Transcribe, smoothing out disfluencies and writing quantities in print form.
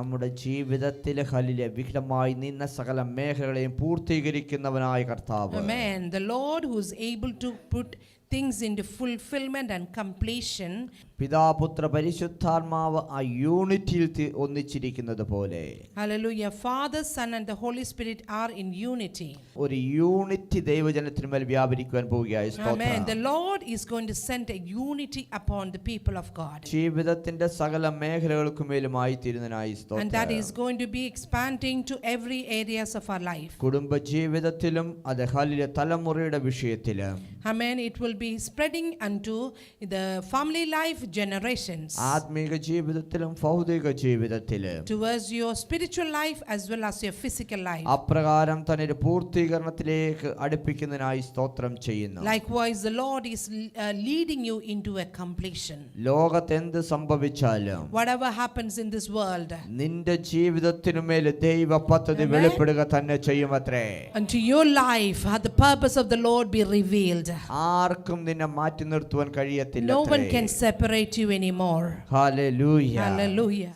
നമ്മുടെ ജീവിതത്തിലെ ഹല്ലേലൂയ വിഘ്നമായി നിന്ന സകല മേഖലകളെയും പൂർത്തീകരിക്കുന്നവനായ കർത്താവ്. Amen. The Lord who is able to put things into fulfillment and completion. പിതാപുത്ര പരിശുദ്ധാത്മാവ് ആ യൂണിറ്റിയിൽ ഒന്നിച്ചിരിക്കുന്നത് പോലെ. Hallelujah. Father, Son and the Holy Spirit are in unity. ഒരു unity ദൈവജനത്തിന്മേൽ വ്യാപരിക്കുവാൻ പോവുകയായി. Amen. The Lord is going to send a unity upon the people of God. ജീവിതത്തിന്റെ സകല മേഖലകൾക്കുമേലുമായി തീരുന്നതിനായി സ്തോത്രം. And that is going to be expanding to every areas of our life. കുടുംബ ജീവിതത്തിലും അത് hallelujah തലമുറയുടെ വിഷയത്തിലും. Amen. It will be spreading unto the family life generations. ആത്മീക ജീവിതത്തിലും ഭൗതിക ജീവിതത്തിലും. Towards your spiritual life as well as your physical life. അപ്രകാരം തന്നെ ഒരു പൂർത്തീകരണത്തിലേക്ക് അടുപ്പിക്കുന്നതിനായി സ്തോത്രം ചെയ്യുന്നു. Likewise, the Lord is leading you into a completion. ലോകത്ത് എന്ത് സംഭവിച്ചാലും whatever happens in this world, നിന്റെ ജീവിതത്തിനുമേൽ ദൈവ പദ്ധതി വെളിപ്പെടുക തന്നെ ചെയ്യുമത്രേ. unto your life the purpose of the Lord be revealed. ആർക്കും നിന്നെ മാറ്റി നിർത്തുവാൻ കഴിയത്തില്ല. No one can separate you anymore. Hallelujah. Hallelujah.